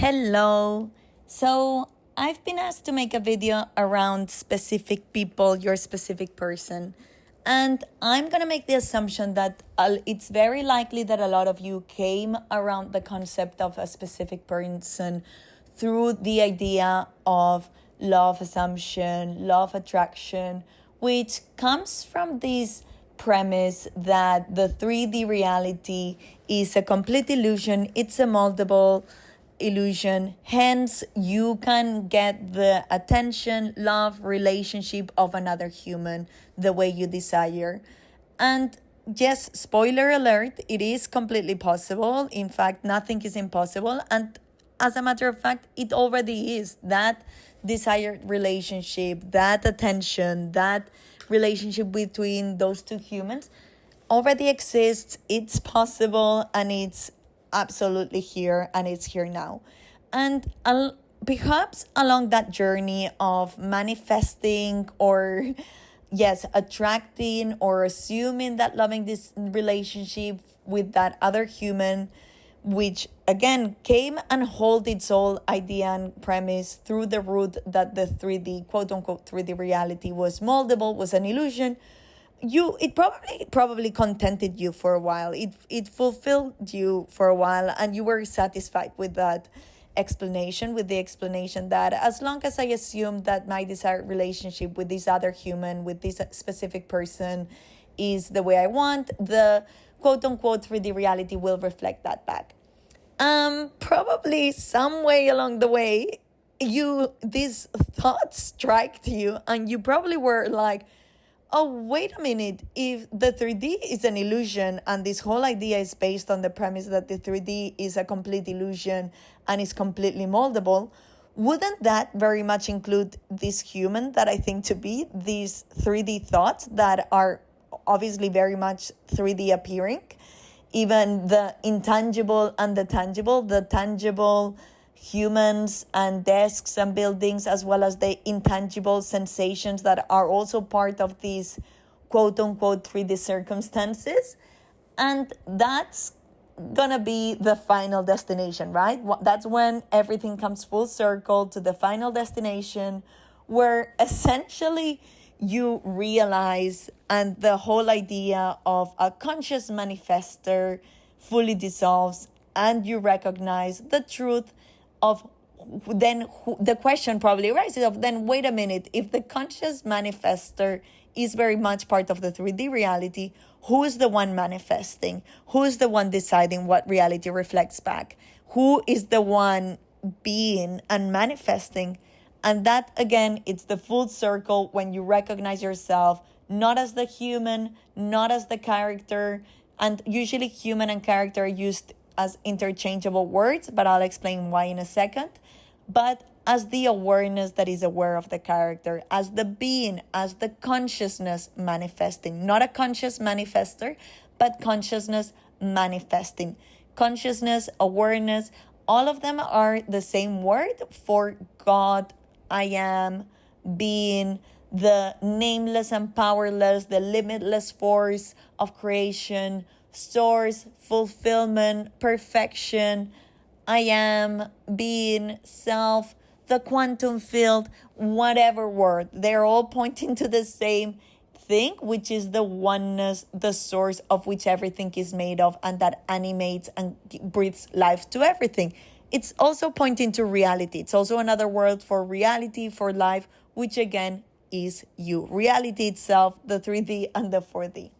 Hello. So I've been asked to make a video around specific people, your specific person. And I'm going to make the assumption that it's very likely that a lot of you came around the concept of a specific person through the idea of law of assumption, law of attraction, which comes from this premise that the 3D reality is a complete illusion, it's a moldable illusion. Hence, you can get the attention, love, relationship of another human the way you desire. And yes, spoiler alert, it is completely possible. In fact, nothing is impossible. And as a matter of fact, it already is. That desired relationship, that attention, that relationship between those two humans already exists. It's possible and it's absolutely here and it's here now. And perhaps along that journey of manifesting or yes, attracting or assuming that loving this relationship with that other human, which again came and hold its whole idea and premise through the root that the 3D, quote unquote 3D reality was moldable, was an illusion. It probably contented you for a while. It fulfilled you for a while, and you were satisfied with that explanation, with the explanation that as long as I assume that my desired relationship with this other human, with this specific person, is the way I want, the quote unquote 3D reality will reflect that back. Probably some way along the way, these thoughts strike you, and you probably were like, oh, wait a minute, if the 3D is an illusion and this whole idea is based on the premise that the 3D is a complete illusion and is completely moldable, wouldn't that very much include this human that I think to be, these 3D thoughts that are obviously very much 3D appearing? Even the intangible and the tangible humans and desks and buildings, as well as the intangible sensations that are also part of these quote unquote 3D circumstances. And that's gonna be the final destination, right? That's when everything comes full circle to the final destination, where essentially you realize and the whole idea of a conscious manifester fully dissolves, and you recognize the truth of the question probably arises of then, wait a minute, if the conscious manifester is very much part of the 3D reality, who is the one manifesting? Who is the one deciding what reality reflects back? Who is the one being and manifesting? And that, again, it's the full circle when you recognize yourself not as the human, not as the character, and usually human and character are used as interchangeable words, but I'll explain why in a second, but as the awareness that is aware of the character, as the being, as the consciousness manifesting, not a conscious manifester, but consciousness manifesting. Consciousness, awareness, all of them are the same word for God, I am, being, the nameless and powerless, the limitless force of creation, source, fulfillment, perfection, I am, being, self, the quantum field, whatever word. They're all pointing to the same thing, which is the oneness, the source of which everything is made of, and that animates and breathes life to everything. It's also pointing to reality. It's also another word for reality, for life, which again is you. Reality itself, the 3D and the 4D.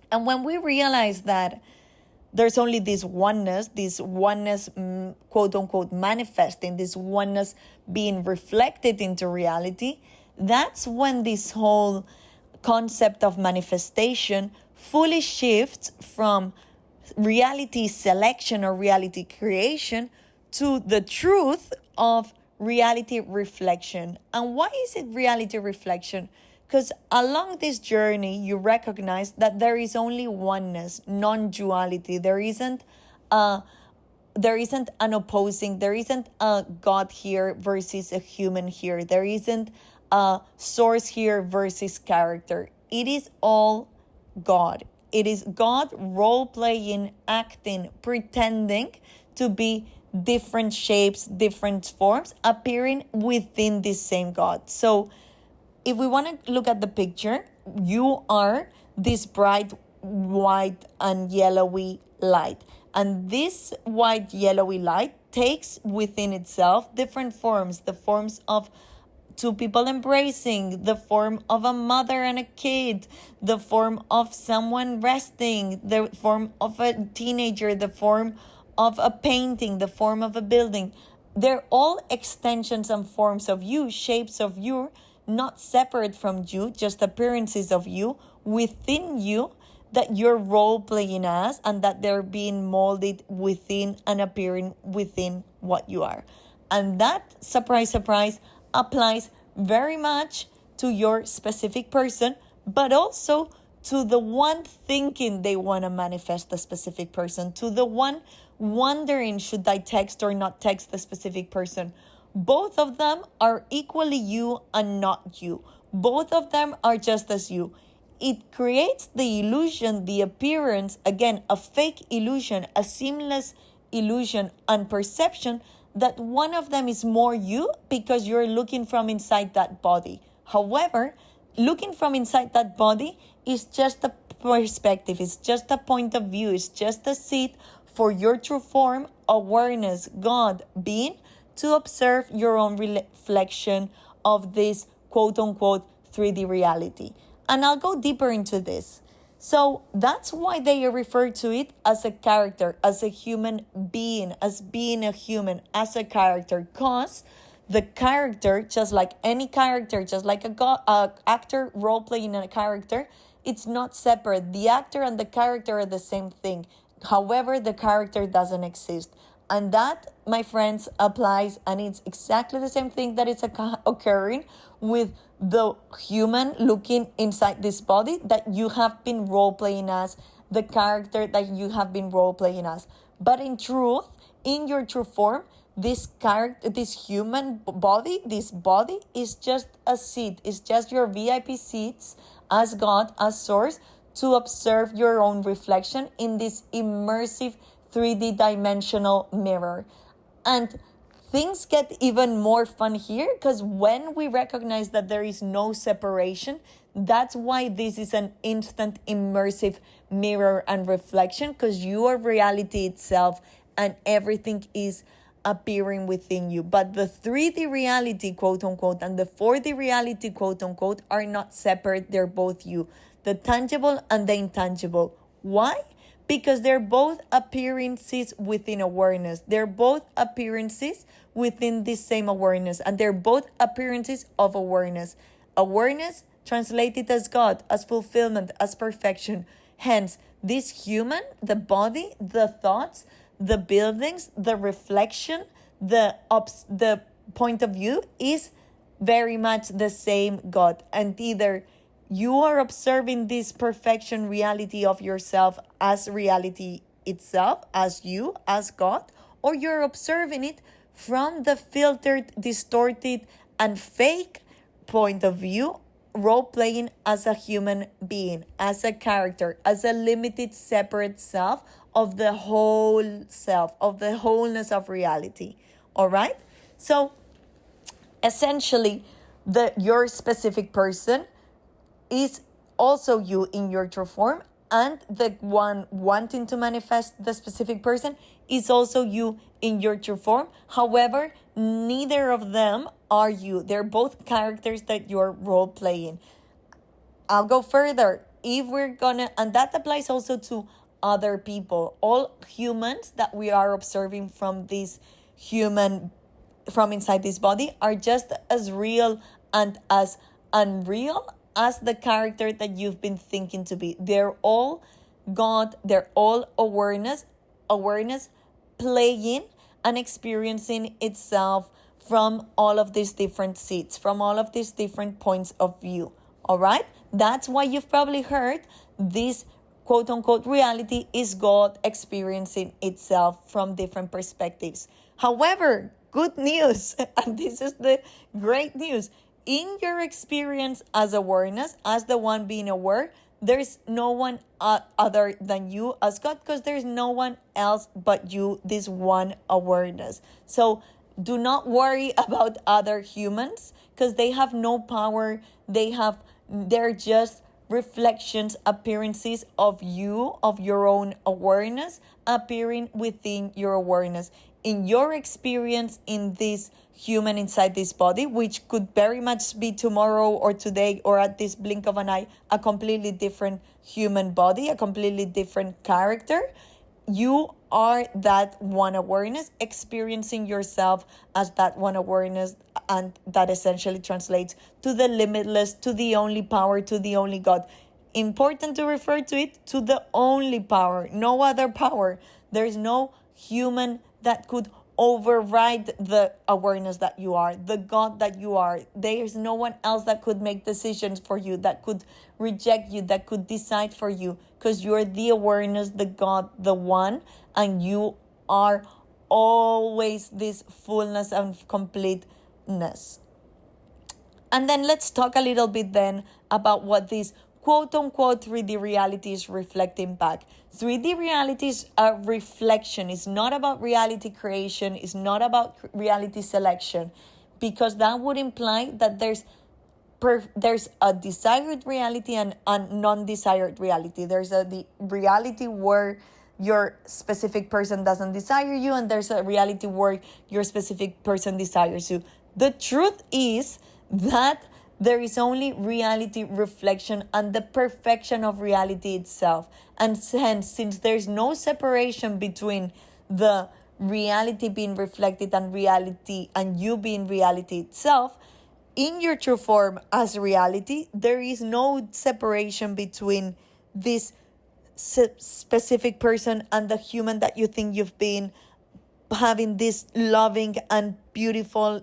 And when we realize that there's only this oneness, quote unquote, manifesting, this oneness being reflected into reality, that's when this whole concept of manifestation fully shifts from reality selection or reality creation to the truth of reality reflection. And why is it reality reflection? Because along this journey, you recognize that there is only oneness, non-duality. There isn't an opposing, there isn't a God here versus a human here. There isn't a source here versus character. It is all God. It is God role-playing, acting, pretending to be different shapes, different forms appearing within this same God. So if we want to look at the picture, you are this bright white and yellowy light. And this white yellowy light takes within itself different forms, the forms of two people embracing, the form of a mother and a kid, the form of someone resting, the form of a teenager, the form of a painting, the form of a building. They're all extensions and forms of you, shapes of you, not separate from you, just appearances of you within you that you're role playing as, and that they're being molded within and appearing within what you are. And that, surprise, surprise, applies very much to your specific person, but also to the one thinking they want to manifest the specific person, to the one wondering, should I text or not text the specific person. Both of them are equally you and not you. Both of them are just as you. It creates the illusion, the appearance, again, a fake illusion, a seamless illusion and perception that one of them is more you because you're looking from inside that body. However, looking from inside that body is just a perspective, it's just a point of view, it's just a seat for your true form, awareness, God, being, to observe your own reflection of this quote-unquote 3D reality. And I'll go deeper into this. So that's why they refer to it as a character, as a human being, as being a human, as a character. Because the character, just like any character, just like a actor role-playing a character, it's not separate. The actor and the character are the same thing. However, the character doesn't exist. And that, my friends, applies, and it's exactly the same thing that is occurring with the human looking inside this body that you have been role-playing as, the character that you have been role-playing as. But in truth, in your true form, this character, this human body, this body is just a seat. It's just your VIP seats as God, as source, to observe your own reflection in this immersive 3D dimensional mirror. And things get even more fun here, because when we recognize that there is no separation, that's why this is an instant immersive mirror and reflection, because you are reality itself and everything is appearing within you. But the 3D reality, quote unquote, and the 4D reality, quote unquote, are not separate. They're both you, the tangible and the intangible. Why? Because they're both appearances within awareness. They're both appearances within this same awareness. And they're both appearances of awareness. Awareness translated as God, as fulfillment, as perfection. Hence, this human, the body, the thoughts, the buildings, the reflection, the point of view is very much the same God. And either you are observing this perfection reality of yourself as reality itself, as you, as God, or you're observing it from the filtered, distorted, and fake point of view, role-playing as a human being, as a character, as a limited, separate self of the whole self, of the wholeness of reality. All right? So, essentially, your specific person is also you in your true form, and the one wanting to manifest the specific person is also you in your true form. However, neither of them are you. They're both characters that you're role playing. I'll go further. If we're gonna, and that applies also to other people, all humans that we are observing from this human, from inside this body, are just as real and as unreal as the character that you've been thinking to be. They're all God, they're all awareness playing and experiencing itself from all of these different seats, from all of these different points of view. All right? That's why you've probably heard this quote unquote reality is God experiencing itself from different perspectives. However, good news, and this is the great news, in your experience as awareness, as the one being aware, there's no one other than you as God, because there's no one else but you, this one awareness. So do not worry about other humans, because they have no power. They're just reflections, appearances of you, of your own awareness, appearing within your awareness. In your experience in this human inside this body, which could very much be tomorrow or today or at this blink of an eye, a completely different human body, a completely different character, you are that one awareness, experiencing yourself as that one awareness, and that essentially translates to the limitless, to the only power, to the only God. Important to refer to it, to the only power, no other power. There's no human that could override the awareness that you are, the God that you are. There's no one else that could make decisions for you, that could reject you, that could decide for you, because you're the awareness, the God, the one, and you are always this fullness and completeness. And then let's talk a little bit then about what this quote-unquote 3D reality is reflecting back. 3D reality is a reflection. It's not about reality creation. It's not about reality selection, because that would imply that there's a desired reality and a non-desired reality. There's the reality where your specific person doesn't desire you, and there's a reality where your specific person desires you. The truth is that there is only reality reflection and the perfection of reality itself. And hence, since there's no separation between the reality being reflected and reality and you being reality itself, in your true form as reality, there is no separation between this specific person and the human that you think you've been, having this loving and beautiful,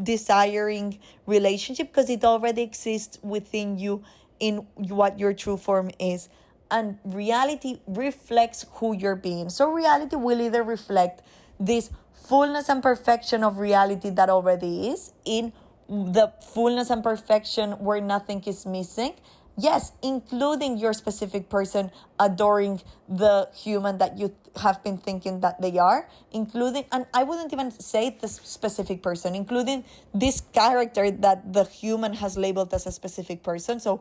desiring relationship, because it already exists within you in what your true form is. And reality reflects who you're being. So reality will either reflect this fullness and perfection of reality that already is, in the fullness and perfection where nothing is missing. Yes, including your specific person adoring the human that you have been thinking that they are, including, and I wouldn't even say the specific person, including this character that the human has labeled as a specific person. So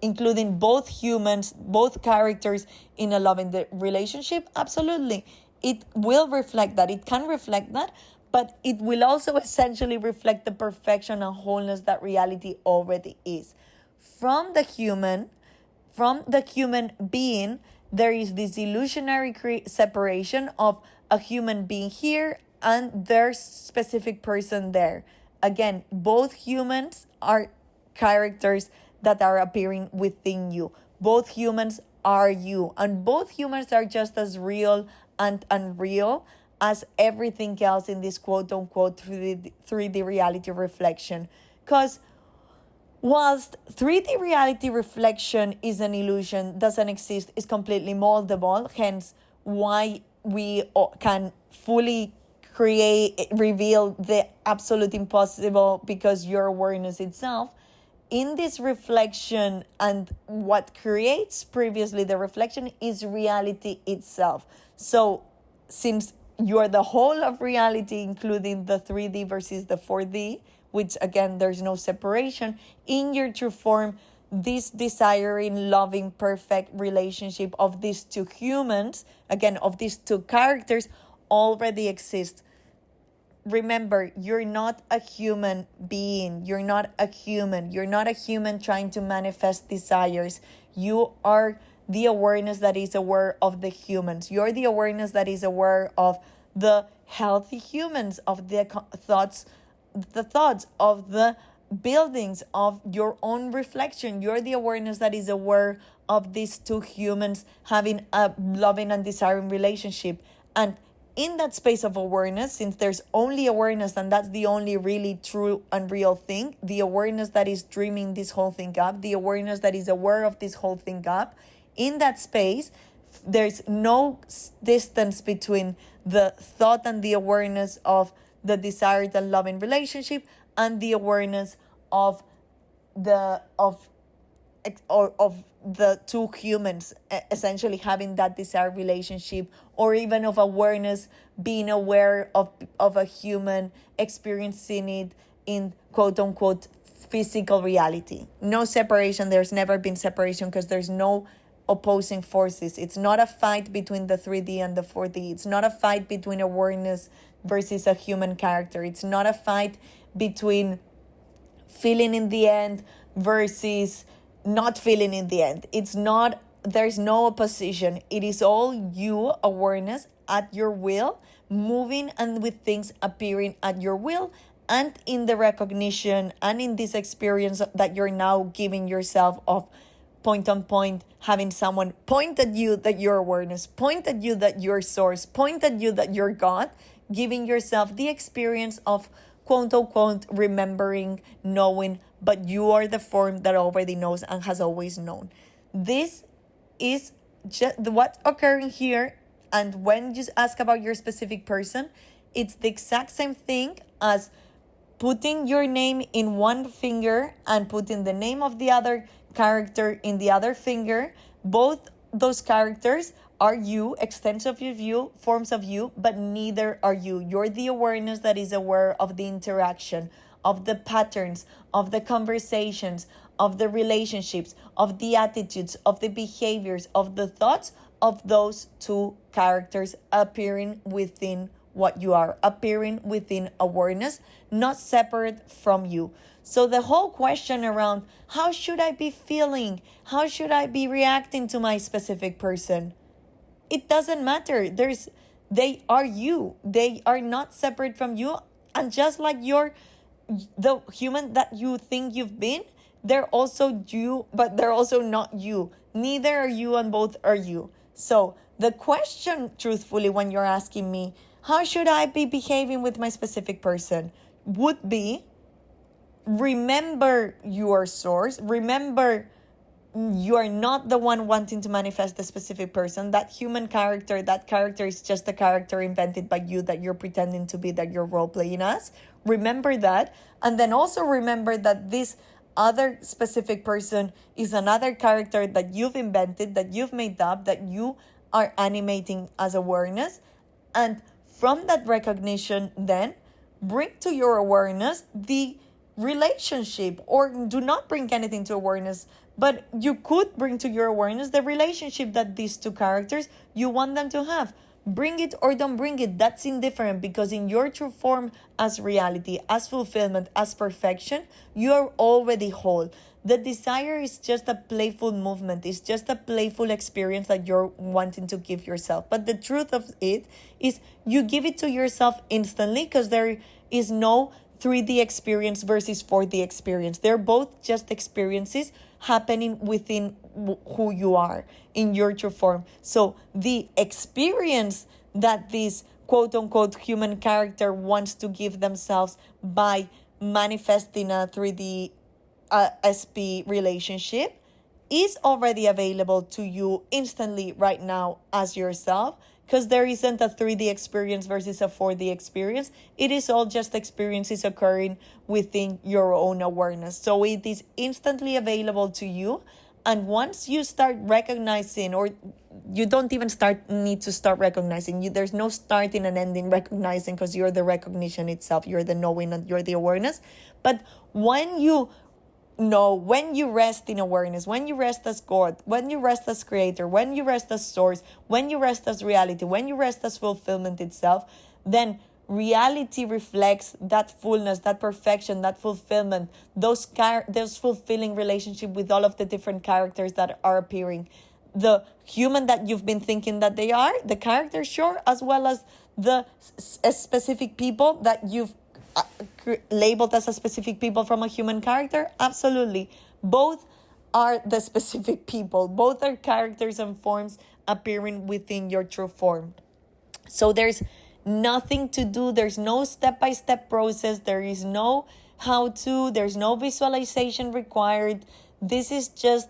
including both humans, both characters in a loving relationship, absolutely. It will reflect that. It can reflect that, but it will also essentially reflect the perfection and wholeness that reality already is. From the human being, there is this illusionary separation of a human being here and their specific person there. Again, both humans are characters that are appearing within you. Both humans are you, and both humans are just as real and unreal as everything else in this quote-unquote 3D reality reflection. Because whilst 3D reality reflection is an illusion, doesn't exist, is completely moldable, hence why we can fully reveal the absolute impossible, because your awareness itself, in this reflection, and what creates previously the reflection is reality itself. So since you're the whole of reality, including the 3D versus the 4D, which again, there's no separation, in your true form, this desiring, loving, perfect relationship of these two humans, again, of these two characters, already exists. Remember, you're not a human being. You're not a human. You're not a human trying to manifest desires. You are the awareness that is aware of the humans. You're the awareness that is aware of the healthy humans, of the thoughts of the buildings, of your own reflection. You're the awareness that is aware of these two humans having a loving and desiring relationship. And in that space of awareness, since there's only awareness, and that's the only really true and real thing, the awareness that is dreaming this whole thing up, the awareness that is aware of this whole thing up, in that space, there's no distance between the thought and the awareness of the desired and loving relationship and the awareness of or of the two humans essentially having that desired relationship, or even of awareness, being aware of a human experiencing it in quote unquote physical reality. No separation. There's never been separation because there's no opposing forces. It's not a fight between the 3D and the 4D. It's not a fight between awareness versus a human character. It's not a fight between feeling in the end versus not feeling in the end. It's not, there's no opposition. It is all you, awareness, at your will, moving and with things appearing at your will, and in the recognition and in this experience that you're now giving yourself of point on point, having someone point at you that you're awareness, point at you that you're source, point at you that you're God, giving yourself the experience of quote unquote remembering, knowing, but you are the form that already knows and has always known. This is just what's occurring here. And when you ask about your specific person, it's the exact same thing as putting your name in one finger and putting the name of the other character in the other finger. Both those characters are you, extensions of you, forms of you, but neither are you. You're the awareness that is aware of the interaction, of the patterns, of the conversations, of the relationships, of the attitudes, of the behaviors, of the thoughts of those two characters appearing within what you are, appearing within awareness, not separate from you. So the whole question around how should I be feeling? How should I be reacting to my specific person? It doesn't matter. They are you. They are not separate from you. And just like you're the human that you think you've been, they're also you, but they're also not you. Neither are you and both are you. So the question, truthfully, when you're asking me, how should I be behaving with my specific person, would be, remember your source. Remember, you are not the one wanting to manifest the specific person. That human character, that character is just a character invented by you that you're pretending to be, that you're role-playing as. Remember that. And then also remember that this other specific person is another character that you've invented, that you've made up, that you are animating as awareness. And from that recognition, then bring to your awareness the relationship, or do not bring anything to awareness, but you could bring to your awareness the relationship that these two characters you want them to have. Bring it or don't bring it, that's indifferent, because in your true form as reality, as fulfillment, as perfection, you are already whole. The desire is just a playful movement. It's just a playful experience that you're wanting to give yourself. But the truth of it is you give it to yourself instantly, because there is no 3D experience versus 4D experience. They're both just experiences happening within who you are in your true form. So the experience that this quote unquote human character wants to give themselves by manifesting a 3D SP relationship is already available to you instantly right now as yourself, because there isn't a 3D experience versus a 4D experience. It is all just experiences occurring within your own awareness. So it is instantly available to you. And once you start recognizing, or you don't even need to start recognizing, there's no starting and ending recognizing, because you're the recognition itself, you're the knowing and you're the awareness. But when you know, when you rest in awareness, when you rest as God, when you rest as creator, when you rest as source, when you rest as reality, when you rest as fulfillment itself, then reality reflects that fullness, that perfection, that fulfillment, those fulfilling relationship with all of the different characters that are appearing. The human that you've been thinking that they are, the character, sure, as well as the specific people that you've labeled as a specific people from a human character. Absolutely. Both are the specific people. Both are characters and forms appearing within your true form. So there's nothing to do. There's no step-by-step process. There is no how-to. There's no visualization required. This is just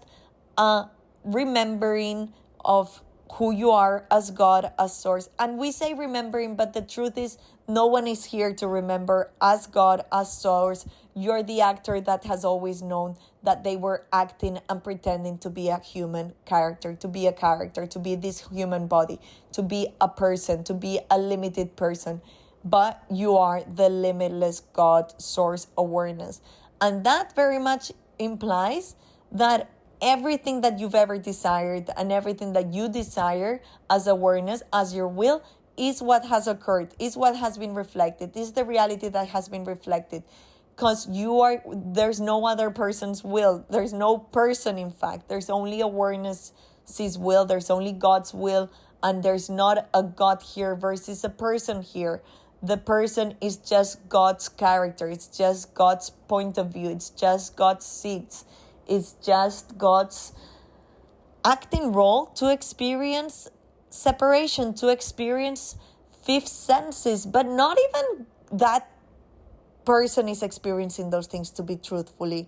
a remembering of who you are as God, as source. And we say remembering, but the truth is no one is here to remember as God, as source. You're the actor that has always known that they were acting and pretending to be a human character, to be a character, to be this human body, to be a person, to be a limited person. But you are the limitless God, source, awareness. And that very much implies that everything that you've ever desired and everything that you desire as awareness, as your will, is what has occurred, is what has been reflected, is the reality that has been reflected. Because there's no other person's will. There's no person, in fact. There's only awareness's will. There's only God's will. And there's not a God here versus a person here. The person is just God's character. It's just God's point of view. It's just God's seeds. It's just God's acting role to experience separation, to experience fifth senses. But not even that person is experiencing those things, to be truthfully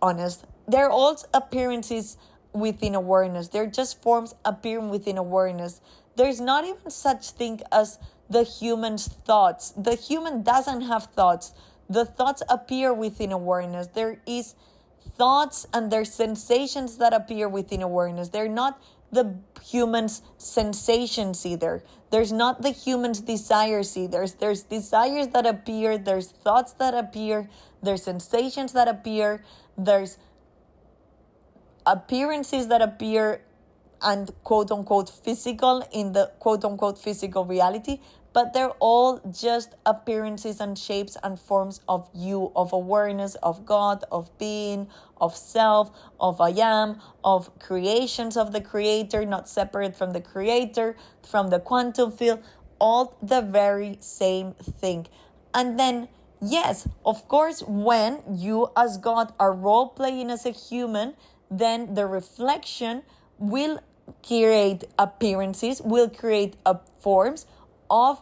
honest. They're all appearances within awareness. They're just forms appearing within awareness. There's not even such thing as the human's thoughts. The human doesn't have thoughts. The thoughts appear within awareness. There is thoughts and there's sensations that appear within awareness. They're not the human's sensations either. There's not the human's desires either. There's desires that appear, there's thoughts that appear, there's sensations that appear, there's appearances that appear and quote unquote physical in the quote unquote physical reality, but they're all just appearances and shapes and forms of you, of awareness, of God, of being, of self, of I am, of creations of the creator, not separate from the creator, from the quantum field, all the very same thing. And then, yes, of course, when you as God are role-playing as a human, then the reflection will create appearances, will create forms of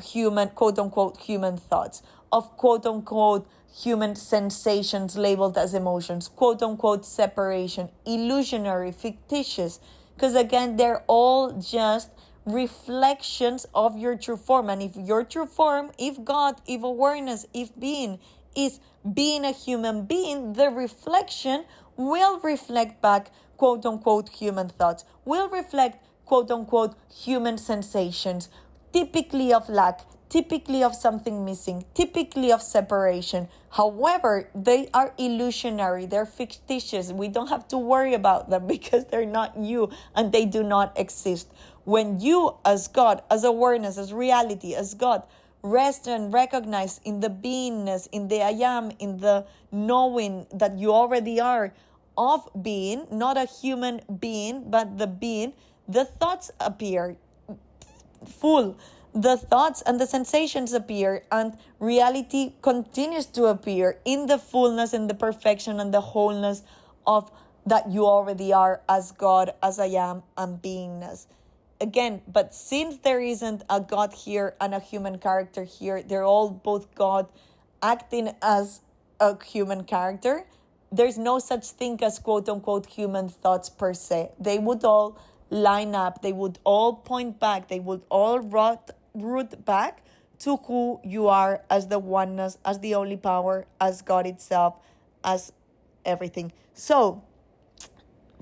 human, quote unquote, human thoughts, of quote unquote, human sensations labeled as emotions, quote unquote, separation, illusionary, fictitious. Because again, they're all just reflections of your true form. And if your true form, if God, if awareness, if being is being a human being, the reflection will reflect back, quote unquote, human thoughts, will reflect, quote unquote, human sensations, typically of lack, typically of something missing, typically of separation. However, they are illusionary, they're fictitious. We don't have to worry about them because they're not you and they do not exist. When you, as God, as awareness, as reality, as God, rest and recognize in the beingness, in the I am, in the knowing that you already are of being, not a human being, but the being, the thoughts appear full. The thoughts and the sensations appear, and reality continues to appear in the fullness and the perfection and the wholeness of that you already are as God, as I am, and beingness. Again, but since there isn't a God here and a human character here, they're all both God acting as a human character. There's no such thing as quote unquote human thoughts per se. They would all line up, they would all point back, they would all root back to who you are as the oneness, as the only power, as God itself, as everything. So,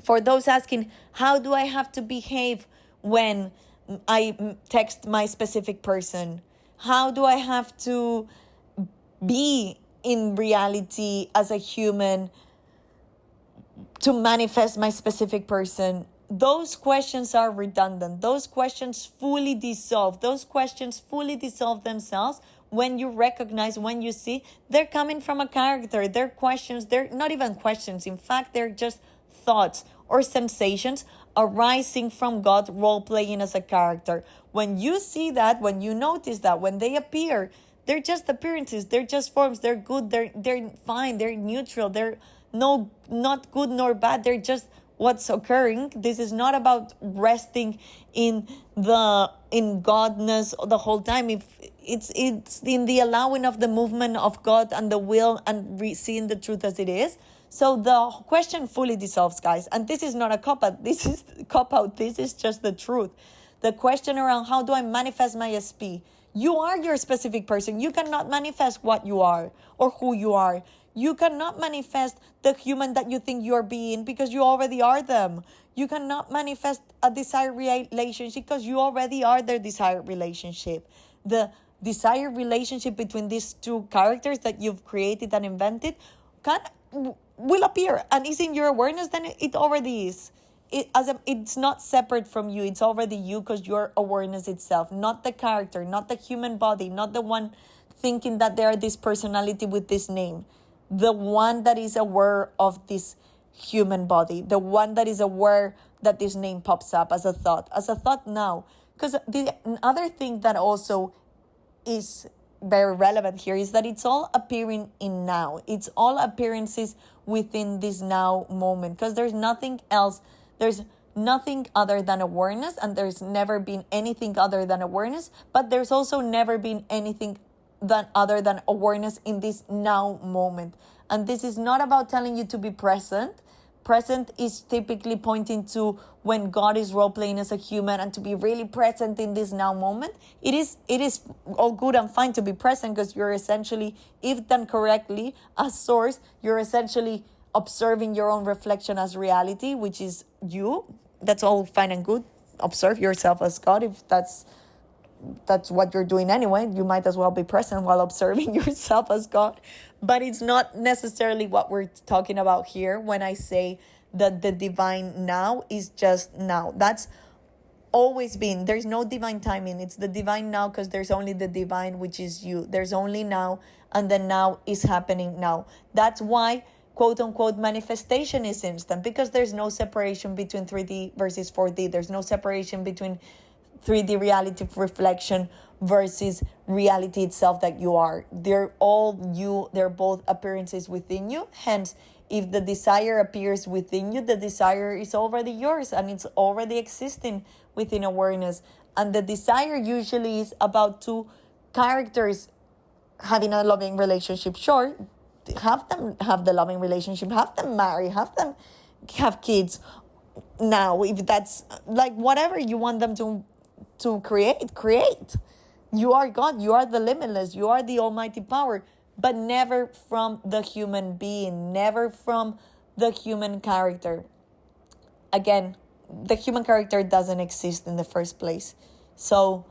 for those asking, how do I have to behave when I text my specific person? How do I have to be in reality as a human to manifest my specific person? Those questions are redundant. Those questions fully dissolve. Those questions fully dissolve themselves when you recognize, when you see they're coming from a character. They're questions. They're not even questions. In fact, they're just thoughts or sensations arising from God role-playing as a character. When you see that, when you notice that, when they appear, they're just appearances. They're just forms. They're good. They're fine. They're neutral. They're not good nor bad. They're just what's occurring. This is not about resting in Godness the whole time. If it's in the allowing of the movement of God and the will and seeing the truth as it is. So the question fully dissolves, guys. And this is not a cop-out. This is cop-out. This is just the truth. The question around how do I manifest my SP? You are your specific person. You cannot manifest what you are or who you are. You cannot manifest the human that you think you're being because you already are them. You cannot manifest a desired relationship because you already are their desired relationship. The desired relationship between these two characters that you've created and invented will appear and is in your awareness, then it already is. It's not separate from you. It's already you because your awareness itself, not the character, not the human body, not the one thinking that they are this personality with this name. The one that is aware of this human body, the one that is aware that this name pops up as a thought now. Because the other thing that also is very relevant here is that it's all appearing in now. It's all appearances within this now moment, because there's nothing else. There's nothing other than awareness, and there's never been anything other than awareness, but there's also never been anything other than awareness in this now moment. And this is not about telling you to be present. Present is typically pointing to when God is role-playing as a human and to be really present in this now moment. It is all good and fine to be present, because you're essentially, if done correctly, as source, you're essentially observing your own reflection as reality, which is you. That's all fine and good. Observe yourself as God. If that's what you're doing anyway, you might as well be present while observing yourself as God. But it's not necessarily what we're talking about here when I say that the divine now is just now. That's always been. There's no divine timing. It's the divine now, because there's only the divine, which is you. There's only now, and the now is happening now. That's why quote unquote manifestation is instant, because there's no separation between 3D versus 4D. There's no separation between 3D reality reflection versus reality itself that you are. They're all you. They're both appearances within you. Hence, if the desire appears within you, the desire is already yours and it's already existing within awareness. And the desire usually is about two characters having a loving relationship. Sure, have them have the loving relationship, have them marry, have them have kids. Now, if that's like whatever you want them to create. You are God, you are the limitless, you are the almighty power, but never from the human being, never from the human character. Again, the human character doesn't exist in the first place. So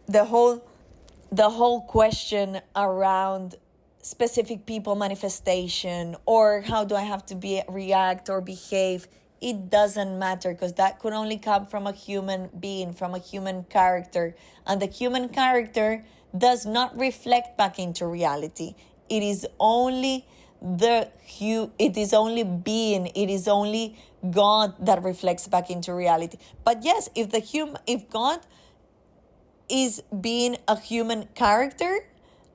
the whole question around specific people manifestation, or how do I have to react or behave, it doesn't matter, because that could only come from a human being, from a human character. And the human character does not reflect back into reality. It is only it is only being, it is only God that reflects back into reality. But yes, if God is being a human character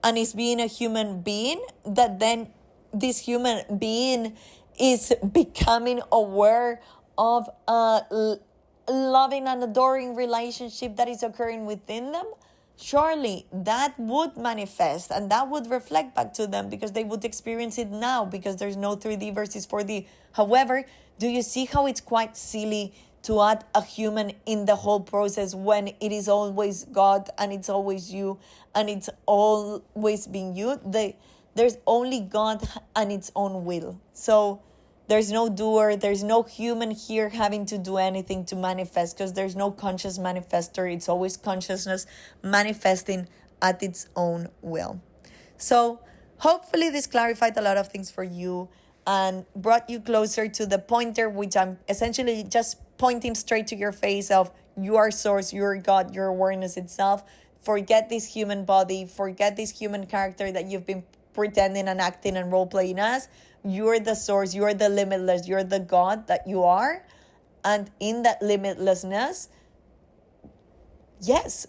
and is being a human being, that then this human being is becoming aware of a loving and adoring relationship that is occurring within them, surely that would manifest and that would reflect back to them, because they would experience it now, because there's no 3D versus 4D. However, do you see how it's quite silly to add a human in the whole process when it is always God and it's always you and it's always been you? There's only God and its own will. So there's no doer, there's no human here having to do anything to manifest, because there's no conscious manifester. It's always consciousness manifesting at its own will. So hopefully this clarified a lot of things for you and brought you closer to the pointer, which I'm essentially just pointing straight to your face of you are source, you are God, your awareness itself. Forget this human body, forget this human character that you've been pretending and acting and role-playing as. You're the source, you're the limitless, you're the God that you are. And in that limitlessness, yes,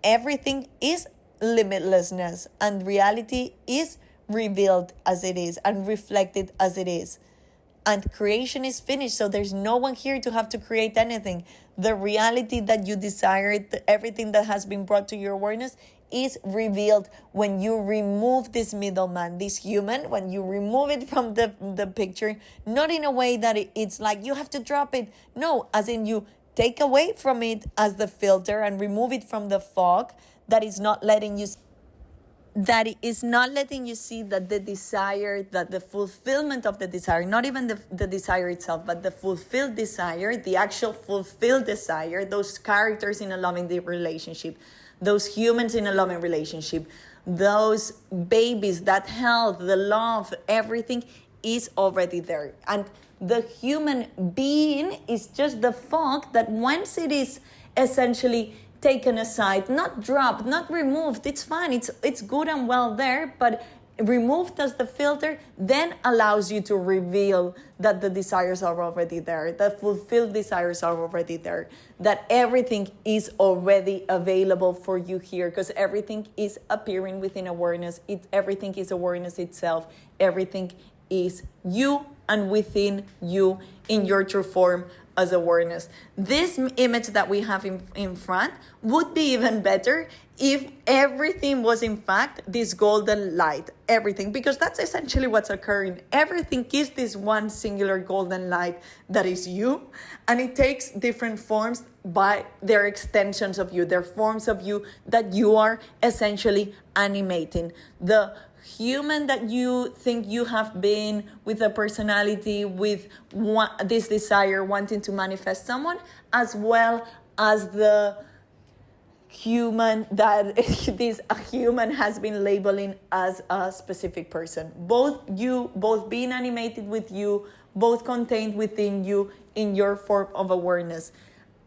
everything is limitlessness, and reality is revealed as it is and reflected as it is. And creation is finished, so there's no one here to have to create anything. The reality that you desired, everything that has been brought to your awareness, is revealed when you remove this middleman, this human, when you remove it from the picture, not in a way that it's like you have to drop it. No, as in you take away from it as the filter and remove it from the fog that is not letting you see that the desire, that the fulfillment of the desire, not even the desire itself, but the fulfilled desire, the actual fulfilled desire, those characters in a loving relationship, those humans in a loving relationship, those babies, that health, the love, everything is already there. And the human being is just the fog that once it is essentially taken aside, not dropped, not removed, it's fine, it's good and well there, but removed as the filter then allows you to reveal that the desires are already there, the fulfilled desires are already there, that everything is already available for you here, because everything is appearing within awareness. Everything is awareness itself. Everything is you and within you in your true form as awareness. This image that we have in front would be even better if everything was in fact this golden light, everything, because that's essentially what's occurring. Everything is this one singular golden light that is you, and it takes different forms by their extensions of you, their forms of you that you are essentially animating. The human that you think you have been, with a personality, with this desire, wanting to manifest someone, as well as the human that a human has been labeling as a specific person. Both being animated with you, both contained within you in your form of awareness.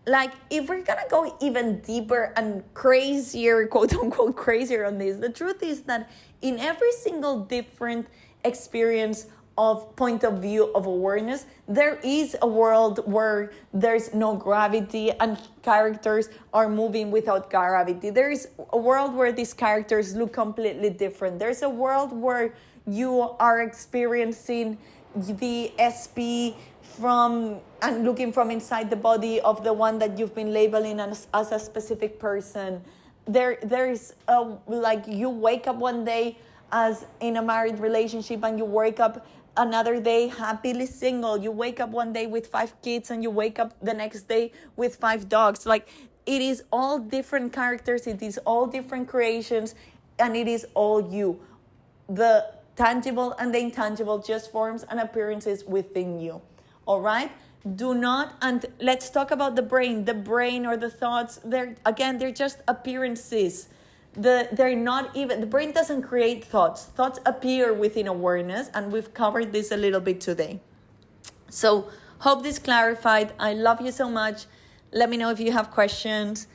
Like, if we're gonna go even deeper and crazier, quote unquote crazier on this, the truth is that in every single different experience of point of view of awareness, there is a world where there's no gravity and characters are moving without gravity. There is a world where these characters look completely different. There's a world where you are experiencing the SP and looking from inside the body of the one that you've been labeling as a specific person. There's like, you wake up one day as in a married relationship and you wake up another day happily single. You wake up one day with 5 kids and you wake up the next day with 5 dogs. Like, it is all different characters, it is all different creations, and it is all you. The tangible and the intangible just forms and appearances within you. All right? And let's talk about the brain. The brain or the thoughts, they're just appearances. The brain doesn't create thoughts. Thoughts appear within awareness, and we've covered this a little bit today. So, hope this clarified. I love you so much. Let me know if you have questions.